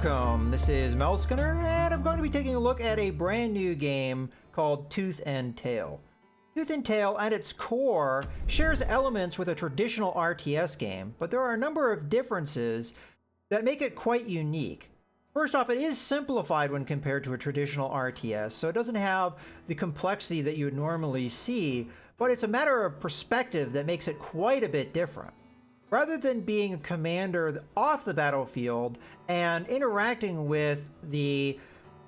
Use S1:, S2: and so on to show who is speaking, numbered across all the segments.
S1: Welcome, this is Melskinner, and I'm going to be taking a look at a brand new game called Tooth and Tail. Tooth and Tail, at its core, shares elements with a traditional RTS game, but there are a number of differences that make it quite unique. First off, it is simplified when compared to a traditional RTS, so it doesn't have the complexity that you would normally see, but it's a matter of perspective that makes it quite a bit different. Rather than being a commander off the battlefield and interacting with the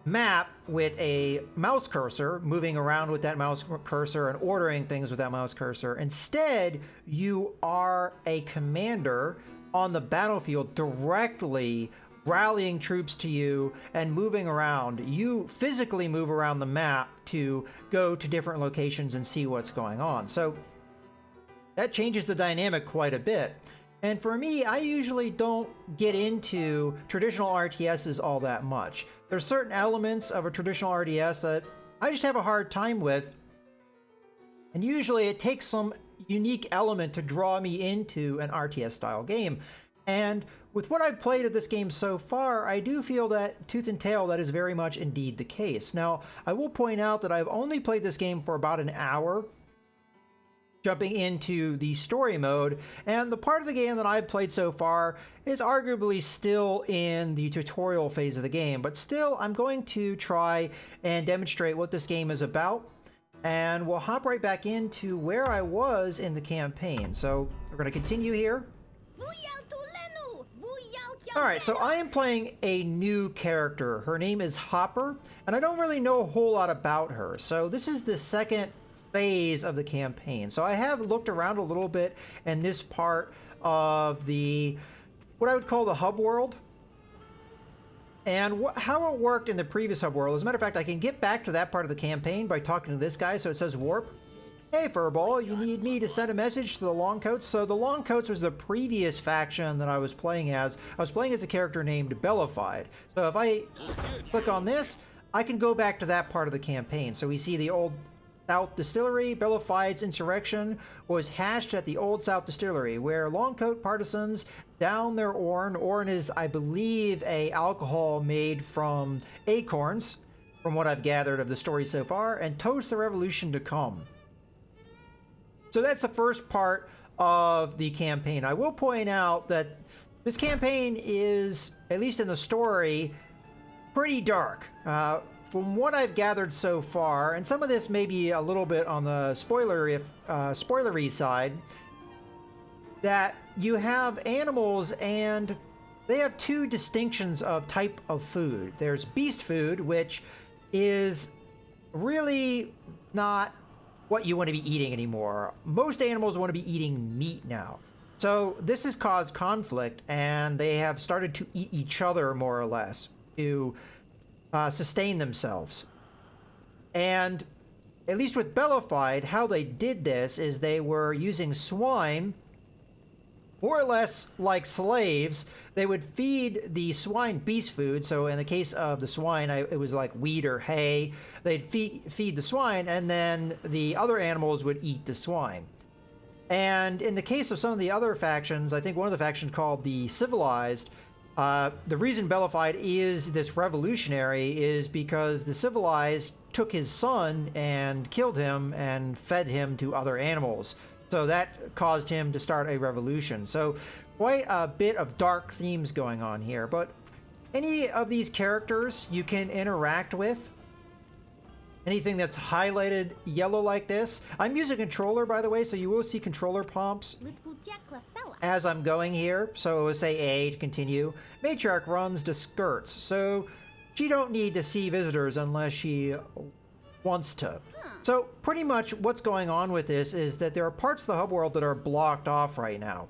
S1: map with a mouse cursor, moving around with that mouse cursor and ordering things with that mouse cursor, instead you are a commander on the battlefield directly rallying troops to you and moving around. You physically move around the map to go to different locations and see what's going on. So that changes the dynamic quite a bit. And for me, I usually don't get into traditional RTSs all that much. There's certain elements of a traditional RTS that I just have a hard time with. And usually it takes some unique element to draw me into an RTS style game. And with what I've played of this game so far, I do feel that Tooth and Tail, that is very much indeed the case. Now, I will point out that I've only played this game for about an hour, jumping into the story mode, and the part of the game that I've played so far is arguably still in the tutorial phase of the game, but still I'm going to try and demonstrate what this game is about, and we'll hop right back into where I was in the campaign. So we're going to continue here. Alright, so I am playing a new character. Her name is Hopper, and I don't really know a whole lot about her. So this is the second phase of the campaign. So I have looked around a little bit in this part of the, what I would call the hub world. And how it worked in the previous hub world. As a matter of fact, I can get back to that part of the campaign by talking to this guy. So it says warp. Hey Furball, you need me to send a message to the Longcoats? So the Longcoats was the previous faction that I was playing as. I was playing as a character named Bellified. So if I click on this, I can go back to that part of the campaign. So we see the old South Distillery. Bellified's insurrection was hatched at the Old South Distillery, where Longcoat partisans down their Orn. Orn is, I believe, a alcohol made from acorns, from what I've gathered of the story so far, and toast the revolution to come. So that's the first part of the campaign. I will point out that this campaign is, at least in the story, pretty dark. From what I've gathered so far, and some of this may be a little bit on the spoilery side, that you have animals and they have two distinctions of type of food. There's beast food, which is really not what you want to be eating anymore. Most animals want to be eating meat now. So this has caused conflict, and they have started to eat each other more or less to sustain themselves. And at least with Bellified, how they did this is they were using swine more or less like slaves. They would feed the swine beast food. So in the case of the swine, it was like wheat or hay. They'd feed the swine, and then the other animals would eat the swine. And in the case of some of the other factions, I think one of the factions called the Civilized, the reason Bellified is this revolutionary is because the Civilized took his son and killed him and fed him to other animals. So that caused him to start a revolution. So quite a bit of dark themes going on here. But any of these characters you can interact with. Anything that's highlighted yellow like this. I'm using a controller, by the way, so you will see controller prompts as I'm going here. So it will say A to continue. Matriarch runs to skirts. So she don't need to see visitors unless she wants to. So pretty much what's going on with this is that there are parts of the hub world that are blocked off right now.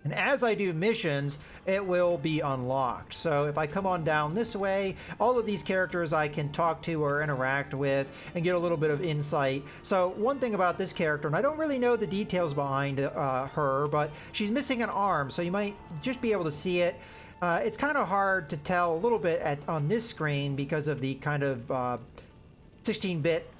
S1: And as I do missions, it will be unlocked. So if I come on down this way, all of these characters I can talk to or interact with and get a little bit of insight. So one thing about this character, and I don't really know the details behind her, but she's missing an arm, so you might just be able to see it. It's kind of hard to tell a little bit on this screen because of the kind of 16-bit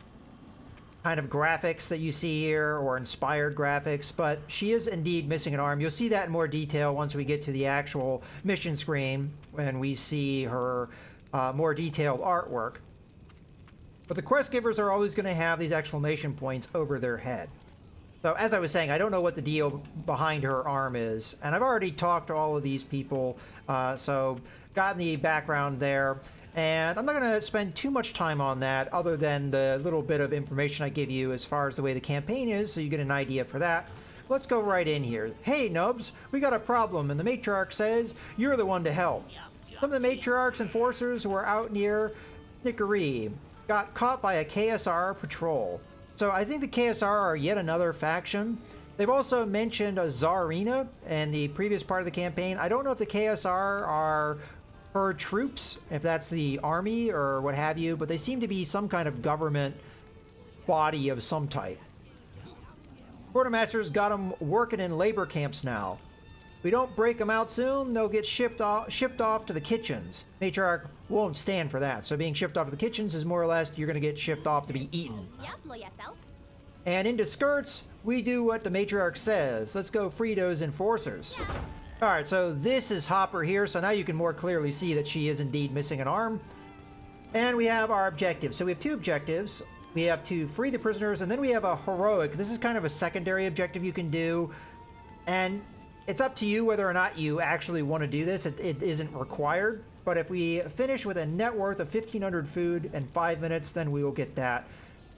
S1: kind of graphics that you see here, or inspired graphics, but she is indeed missing an arm. You'll see that in more detail once we get to the actual mission screen, when we see her more detailed artwork. But the quest givers are always going to have these exclamation points over their head. So as I was saying, I don't know what the deal behind her arm is, and I've already talked to all of these people, so gotten the background there. And I'm not going to spend too much time on that, other than the little bit of information I give you as far as the way the campaign is, so you get an idea for that. Let's go right in here. Hey, Nubs, we got a problem, and the Matriarch says you're the one to help. Some of the Matriarch's enforcers who were out near Snickery got caught by a KSR patrol. So I think the KSR are yet another faction. They've also mentioned a Tsarina in the previous part of the campaign. I don't know if the KSR are her troops, if that's the army or what have you, but they seem to be some kind of government body of some type. Quartermaster's got them working in labor camps now. If we don't break them out soon, they'll get shipped off to the kitchens. Matriarch won't stand for that, so being shipped off to the kitchens is more or less you're going to get shipped off to be eaten. And into skirts, we do what the Matriarch says. Let's go free those enforcers. Alright, so this is Hopper here, so now you can more clearly see that she is indeed missing an arm. And we have our objectives. So we have two objectives. We have to free the prisoners, and then we have a heroic. This is kind of a secondary objective you can do. And it's up to you whether or not you actually want to do this. It isn't required. But if we finish with a net worth of 1,500 food in 5 minutes, then we will get that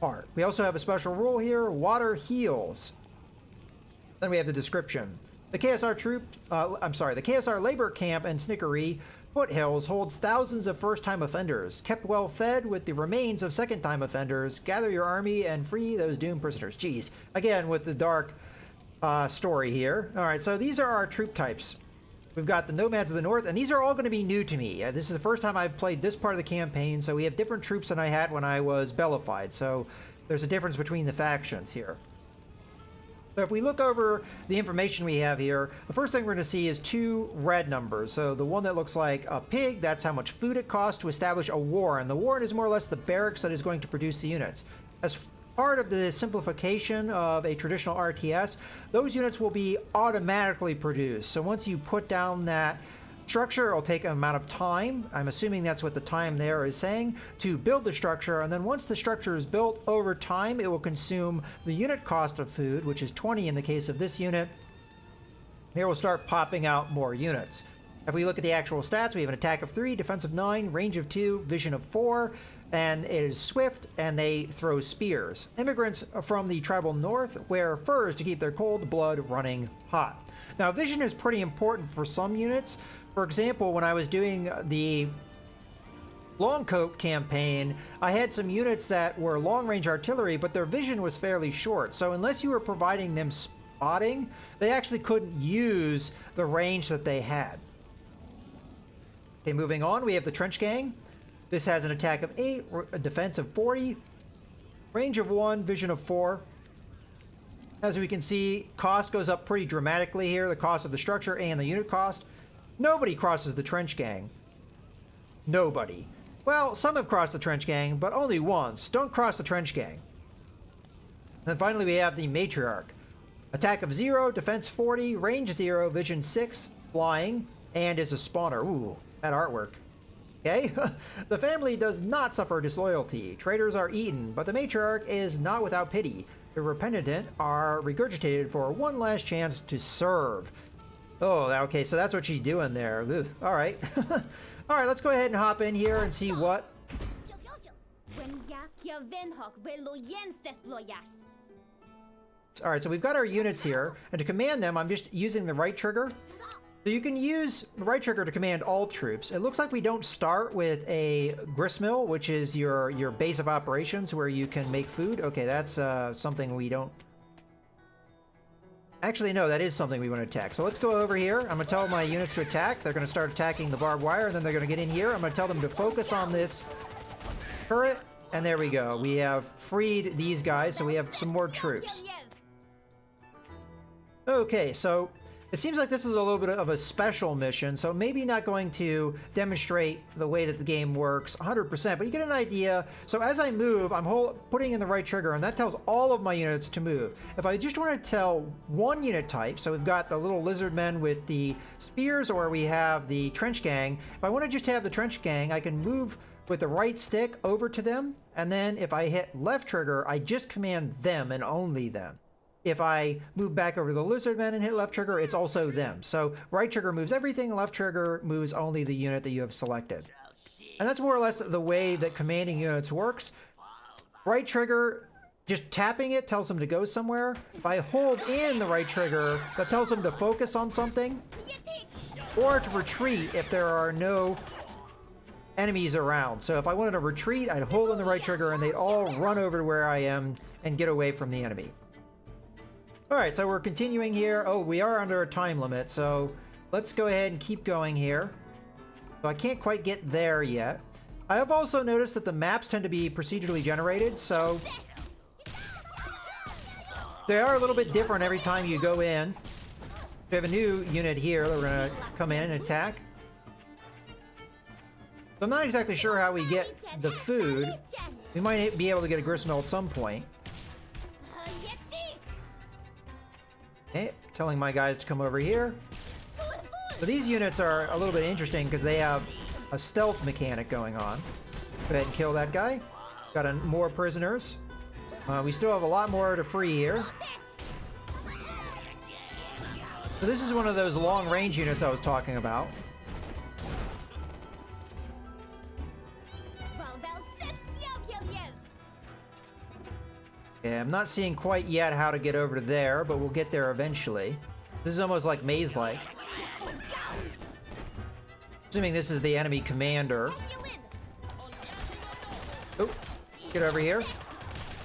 S1: part. We also have a special rule here. Water heals. Then we have the description. The KSR the KSR labor camp in Snickery Foothills holds thousands of first-time offenders. Kept well fed with the remains of second-time offenders. Gather your army and free those doomed prisoners. Jeez. Again, with the dark story here. All right, so these are our troop types. We've got the Nomads of the North, and these are all going to be new to me. This is the first time I've played this part of the campaign, so we have different troops than I had when I was Bellified. So there's a difference between the factions here. So if we look over the information we have here, the first thing we're going to see is two red numbers. So the one that looks like a pig, that's how much food it costs to establish a warren. The warren is more or less the barracks that is going to produce the units. As part of the simplification of a traditional RTS, those units will be automatically produced. So once you put down that structure, it'll take an amount of time. I'm assuming that's what the time there is saying, to build the structure. And then once the structure is built, over time, it will consume the unit cost of food, which is 20 in the case of this unit. Here we'll start popping out more units. If we look at the actual stats, we have an attack of 3, defense of 9, range of 2, vision of 4, and it is swift, and they throw spears. Immigrants from the tribal north wear furs to keep their cold blood running hot. Now, vision is pretty important for some units. For example, when I was doing the Longcoat campaign, I had some units that were long-range artillery, but their vision was fairly short. So unless you were providing them spotting, they actually couldn't use the range that they had. Okay, moving on, we have the Trench Gang. This has an attack of 8, a defense of 40, range of 1, vision of 4. As we can see, cost goes up pretty dramatically here, the cost of the structure and the unit cost. Nobody crosses the Trench Gang. Nobody. Well, some have crossed the Trench Gang, but only once. Don't cross the Trench Gang. And finally, we have the Matriarch. Attack of 0, defense 40, range 0, vision 6, flying, and is a spawner. Ooh, that artwork. Okay? The family does not suffer disloyalty. Traitors are eaten, but the Matriarch is not without pity. The repentant are regurgitated for one last chance to serve. Oh, okay, so that's what she's doing there. Ugh. All right. All right, let's go ahead and hop in here and see what... All right, so we've got our units here, and to command them, I'm just using the right trigger. So you can use the right trigger to command all troops. It looks like we don't start with a gristmill, which is your base of operations where you can make food. Okay, that's something we don't... Actually, no, that is something we want to attack. So let's go over here. I'm going to tell my units to attack. They're going to start attacking the barbed wire, and then they're going to get in here. I'm going to tell them to focus on this turret, and there we go. We have freed these guys, so we have some more troops. Okay, so It seems like this is a little bit of a special mission, so maybe not going to demonstrate the way that the game works 100%, but you get an idea. So as I move, I'm putting in the right trigger, and that tells all of my units to move. If I just want to tell one unit type, so we've got the little lizard men with the spears, or we have the trench gang. If I want to just have the trench gang, I can move with the right stick over to them, and then if I hit left trigger, I just command them and only them. If I move back over the lizard men and hit left trigger, it's also them. So right trigger moves everything, left trigger moves only the unit that you have selected. And that's more or less the way that commanding units works. Right trigger, just tapping it tells them to go somewhere. If I hold in the right trigger, that tells them to focus on something, or to retreat if there are no enemies around. So if I wanted to retreat, I'd hold in the right trigger and they'd all run over to where I am and get away from the enemy. Alright, so we're continuing here. Oh, we are under a time limit, so let's go ahead and keep going here. So I can't quite get there yet. I have also noticed that the maps tend to be procedurally generated, so they are a little bit different every time you go in. We have a new unit here that we're going to come in and attack. So I'm not exactly sure how we get the food. We might be able to get a gristmill at some point. Okay, telling my guys to come over here. So these units are a little bit interesting because they have a stealth mechanic going on. Go ahead and kill that guy. Got more prisoners. We still have a lot more to free here. So this is one of those long-range units I was talking about. Okay, I'm not seeing quite yet how to get over to there, but we'll get there eventually. This is almost like maze-like. Assuming this is the enemy commander. Oh, get over here.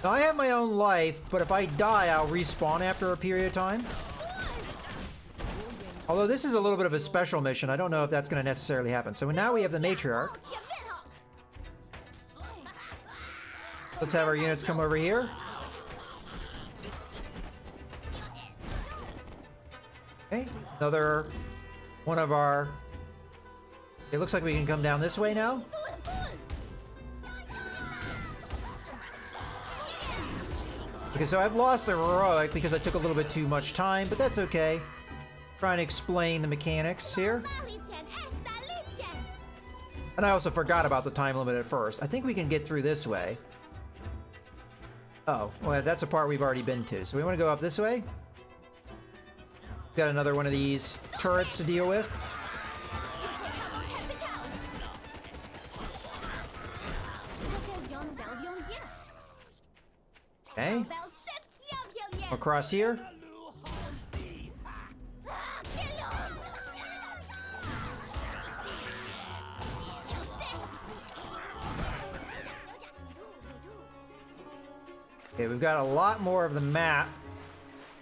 S1: Now I have my own life, but if I die, I'll respawn after a period of time. Although this is a little bit of a special mission, I don't know if that's going to necessarily happen. So now we have the matriarch. Let's have our units come over here. Okay, another one of our... It looks like we can come down this way now. Okay, so I've lost the heroic because I took a little bit too much time, but that's okay. Trying to explain the mechanics here. And I also forgot about the time limit at first. I think we can get through this way. Oh, well, that's a part we've already been to. So we want to go up this way. Got another one of these turrets to deal with. Okay. Across here. Okay, we've got a lot more of the map.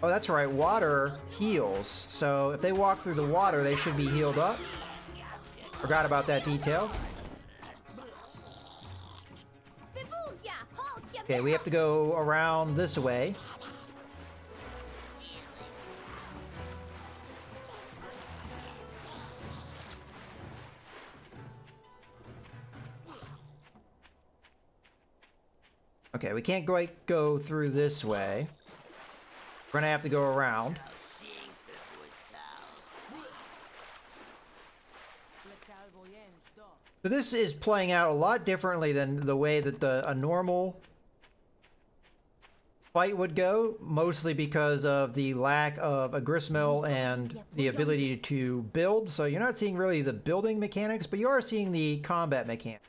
S1: Oh, that's right, water heals. So if they walk through the water, they should be healed up. Forgot about that detail. Okay, we have to go around this way. Okay, we can't quite go through this way. We're gonna have to go around. So this is playing out a lot differently than the way that a normal fight would go, mostly because of the lack of a gristmill and the ability to build. So you're not seeing really the building mechanics, but you are seeing the combat mechanics.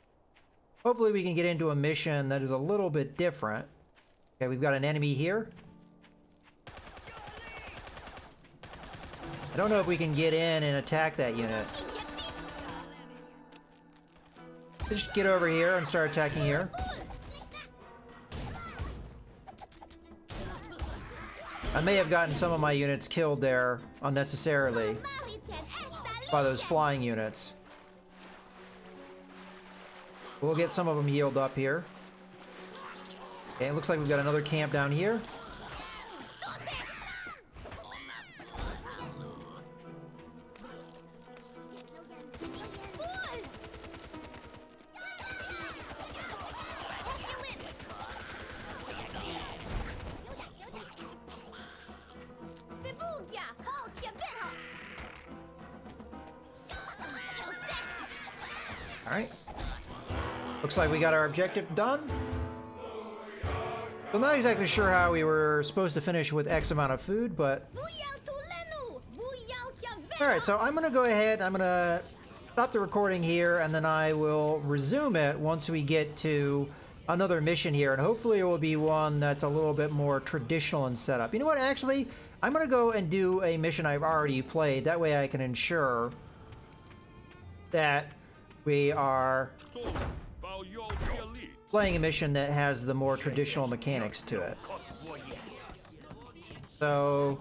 S1: Hopefully we can get into a mission that is a little bit different. Okay, we've got an enemy here. I don't know if we can get in and attack that unit. Just get over here and start attacking here. I may have gotten some of my units killed there unnecessarily by those flying units. We'll get some of them healed up here. Okay, it looks like we've got another camp down here. Alright. Looks like we got our objective done. I'm not exactly sure how we were supposed to finish with X amount of food, but... Alright, so I'm going to go ahead, I'm going to stop the recording here, and then I will resume it once we get to another mission here, and hopefully it will be one that's a little bit more traditional in setup. You know what, actually, I'm going to go and do a mission I've already played. That way I can ensure that we are playing a mission that has the more traditional mechanics to it. So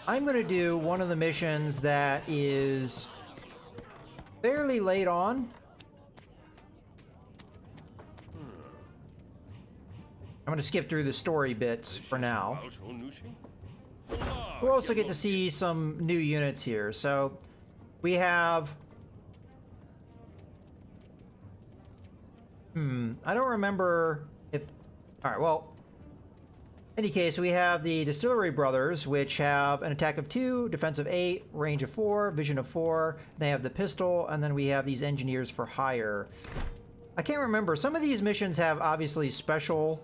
S1: I'm going to do one of the missions that is fairly late on. I'm going to skip through the story bits for now. We'll also get to see some new units here. So we have... I don't remember if... Alright, well... In any case, we have the Distillery Brothers, which have an attack of 2, defense of 8, range of 4, vision of 4. They have the pistol, and then we have these Engineers for Hire. I can't remember. Some of these missions have obviously special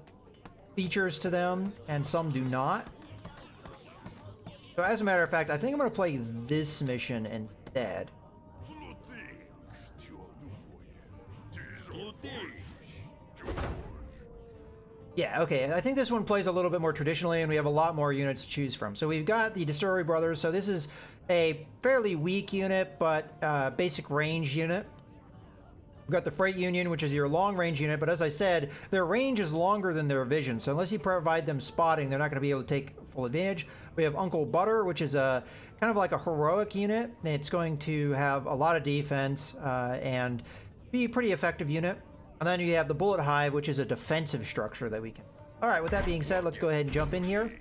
S1: features to them, and some do not. So as a matter of fact, I think I'm going to play this mission instead. Yeah, okay, I think this one plays a little bit more traditionally, and we have a lot more units to choose from. So we've got the Distillery Brothers, so this is a fairly weak unit, but basic range unit. We've got the Freight Union, which is your long-range unit, but as I said, their range is longer than their vision, so unless you provide them spotting, they're not going to be able to take full advantage. We have Uncle Butter, which is a kind of like a heroic unit. It's going to have a lot of defense and be a pretty effective unit. And then you have the Bullet Hive, which is a defensive structure that we can... Alright, with that being said, let's go ahead and jump in here.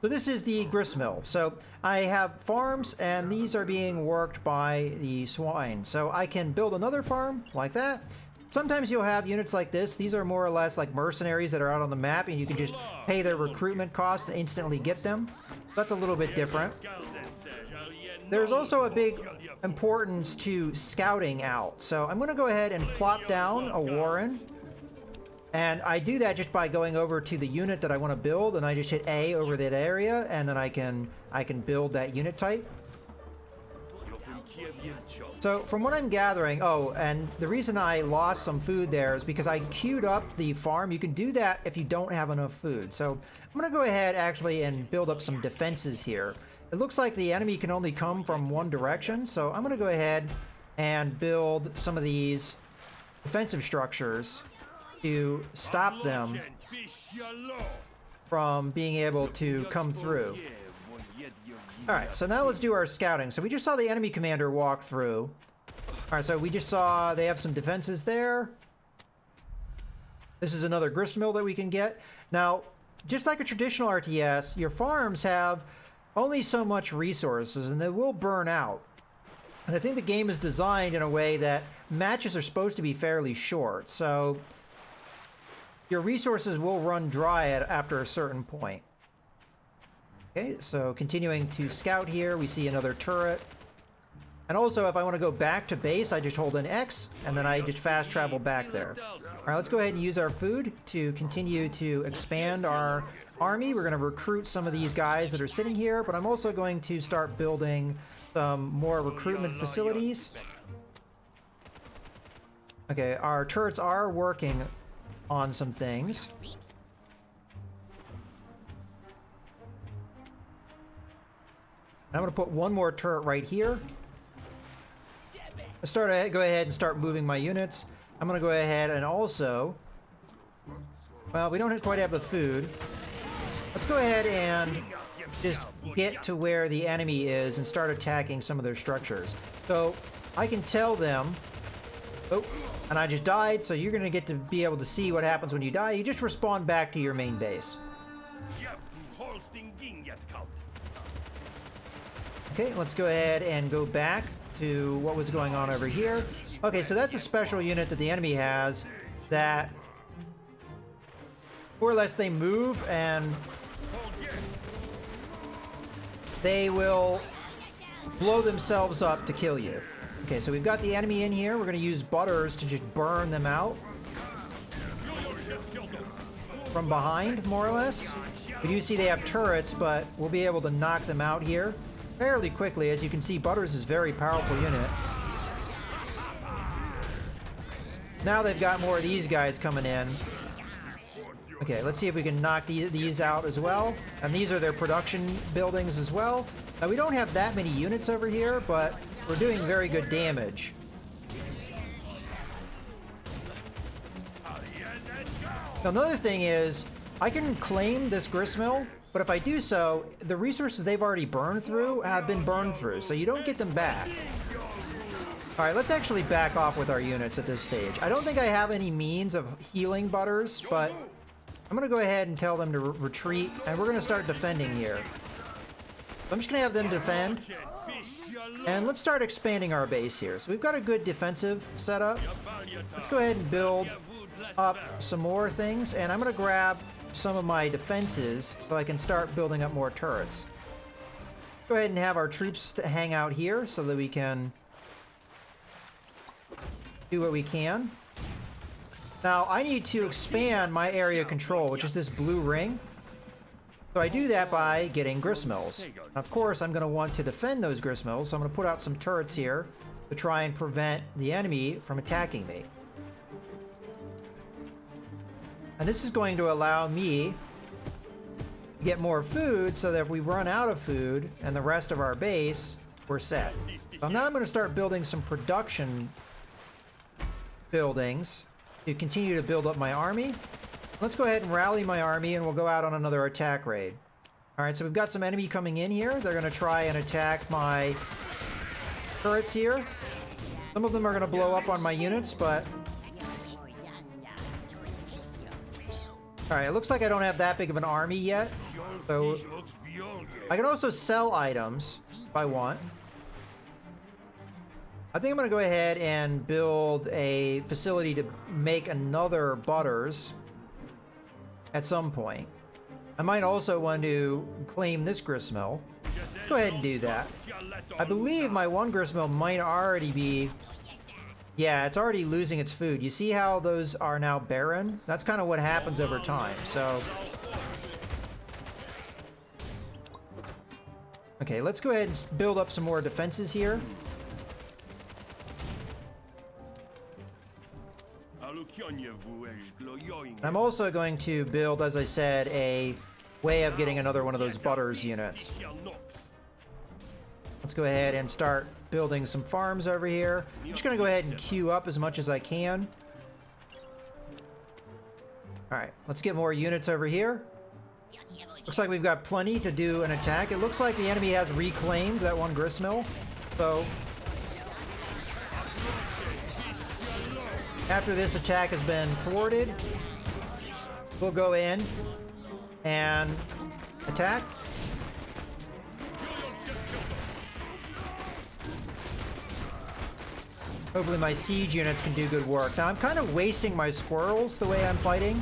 S1: So this is the grist mill. So I have farms, and these are being worked by the swine. So I can build another farm like that. Sometimes you'll have units like this. These are more or less like mercenaries that are out on the map, and you can just pay their recruitment cost and instantly get them. That's a little bit different. There's also a big importance to scouting out. So I'm going to go ahead and plop down a warren. And I do that just by going over to the unit that I want to build, and I just hit A over that area, and then I can build that unit type. So from what I'm gathering, oh, and the reason I lost some food there is because I queued up the farm. You can do that if you don't have enough food. So I'm going to go ahead actually and build up some defenses here. It looks like the enemy can only come from one direction, so I'm going to go ahead and build some of these defensive structures to stop them from being able to come through. Alright, so now let's do our scouting. So we just saw the enemy commander walk through. Alright, so we just saw they have some defenses there. This is another grist mill that we can get. Now, just like a traditional RTS, your farms have only so much resources, and they will burn out. And I think the game is designed in a way that matches are supposed to be fairly short, so your resources will run dry after a certain point. Okay, so continuing to scout here, we see another turret. And also, if I want to go back to base, I just hold an X, and then I just fast travel back there. Alright, let's go ahead and use our food to continue to expand our army. We're going to recruit some of these guys that are sitting here, but I'm also going to start building some more recruitment facilities. Okay, our turrets are working on some things. I'm going to put one more turret right here. Go ahead and start moving my units. I'm going to go ahead and also... Well, we don't quite have the food. Let's go ahead and just get to where the enemy is and start attacking some of their structures. So I can tell them... Oh, and I just died, so you're going to get to be able to see what happens when you die. You just respawn back to your main base. Okay, let's go ahead and go back to what was going on over here. Okay, so that's a special unit that the enemy has that more or less they move and they will blow themselves up to kill you. Okay, so we've got the enemy in here. We're going to use Butters to just burn them out from behind, more or less. We do see they have turrets, but we'll be able to knock them out here fairly quickly. As you can see, Butters is a very powerful unit. Now they've got more of these guys coming in. Okay, let's see if we can knock these out as well. And these are their production buildings as well. Now, we don't have that many units over here, but we're doing very good damage. Now, another thing is, I can claim this gristmill, but if I do so, the resources they've already burned through have been burned through, so you don't get them back. All right, let's actually back off with our units at this stage. I don't think I have any means of healing Butters, but I'm going to go ahead and tell them to retreat, and we're going to start defending here. I'm just going to have them defend, and let's start expanding our base here. So we've got a good defensive setup. Let's go ahead and build up some more things, and I'm going to grab some of my defenses so I can start building up more turrets. Go ahead and have our troops hang out here so that we can do what we can. Now, I need to expand my area of control, which is this blue ring. So I do that by getting gristmills. Of course, I'm going to want to defend those gristmills, so I'm going to put out some turrets here to try and prevent the enemy from attacking me. And this is going to allow me to get more food so that if we run out of food and the rest of our base, we're set. So now I'm going to start building some production buildings to continue to build up my army. Let's go ahead and rally my army and we'll go out on another attack raid. All right, so we've got some enemy coming in here. They're going to try and attack my turrets here. Some of them are going to blow up on my units, but... All right, it looks like I don't have that big of an army yet. So I can also sell items if I want. I think I'm going to go ahead and build a facility to make another Butters at some point. I might also want to claim this gristmill. Let's go ahead and do that. I believe my one gristmill might already be... Yeah, it's already losing its food. You see how those are now barren? That's kind of what happens over time, so... Okay, let's go ahead and build up some more defenses here. I'm also going to build, as I said, a way of getting another one of those Butters units. Let's go ahead and start building some farms over here. I'm just going to go ahead and queue up as much as I can. Alright, let's get more units over here. Looks like we've got plenty to do an attack. It looks like the enemy has reclaimed that one gristmill. So, after this attack has been thwarted, we'll go in and attack. Hopefully my siege units can do good work. Now I'm kind of wasting my squirrels the way I'm fighting.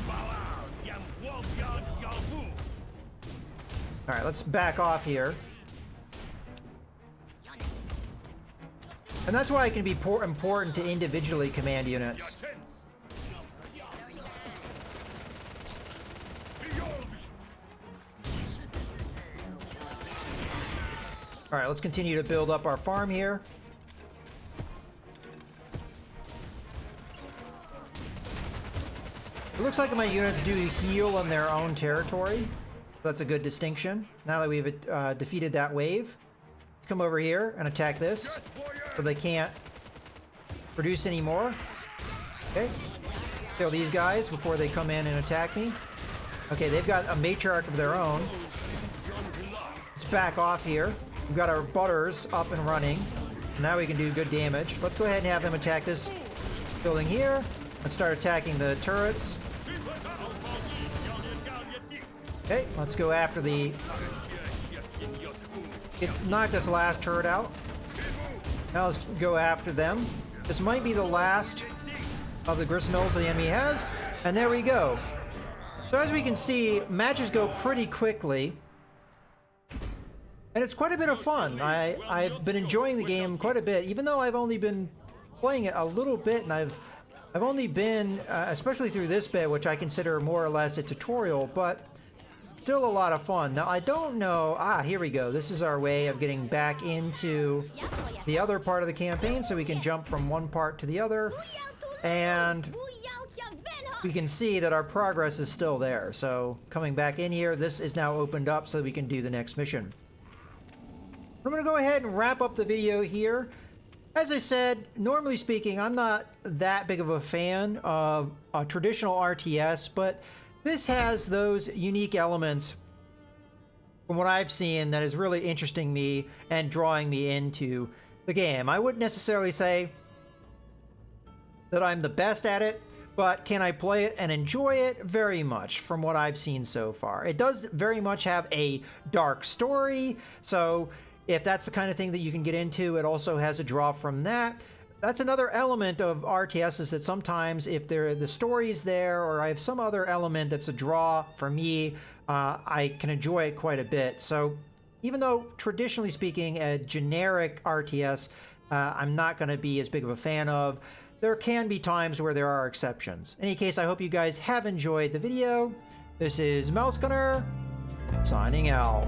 S1: Alright, let's back off here. And that's why it can be important to individually command units. Alright, let's continue to build up our farm here. It looks like my units do heal on their own territory. That's a good distinction. Now that we've defeated that wave, let's come over here and attack this so they can't produce any more. Okay. Kill these guys before they come in and attack me. Okay, they've got a matriarch of their own. Let's back off here. We've got our Butters up and running. Now we can do good damage. Let's go ahead and have them attack this building here. Let's start attacking the turrets. Okay, let's go after the... It knocked this last turret out. Now let's go after them. This might be the last of the gristmills the enemy has. And there we go. So as we can see, matches go pretty quickly. And it's quite a bit of fun. I've been enjoying the game quite a bit, even though I've only been playing it a little bit, and I've only been, especially through this bit, which I consider more or less a tutorial, but still a lot of fun. Now, I don't know... here we go. This is our way of getting back into the other part of the campaign, so we can jump from one part to the other, and we can see that our progress is still there. So, coming back in here, this is now opened up so we can do the next mission. I'm going to go ahead and wrap up the video here. As I said, normally speaking, I'm not that big of a fan of a traditional RTS, but this has those unique elements from what I've seen that is really interesting me and drawing me into the game. I wouldn't necessarily say that I'm the best at it, but can I play it and enjoy it? Very much, from what I've seen so far. It does very much have a dark story, so if that's the kind of thing that you can get into, it also has a draw from that. That's another element of RTS, is that sometimes if the story's there, or I have some other element that's a draw for me, I can enjoy it quite a bit. So even though traditionally speaking, a generic RTS, I'm not going to be as big of a fan of, there can be times where there are exceptions. In any case, I hope you guys have enjoyed the video. This is Mousegunner, signing out.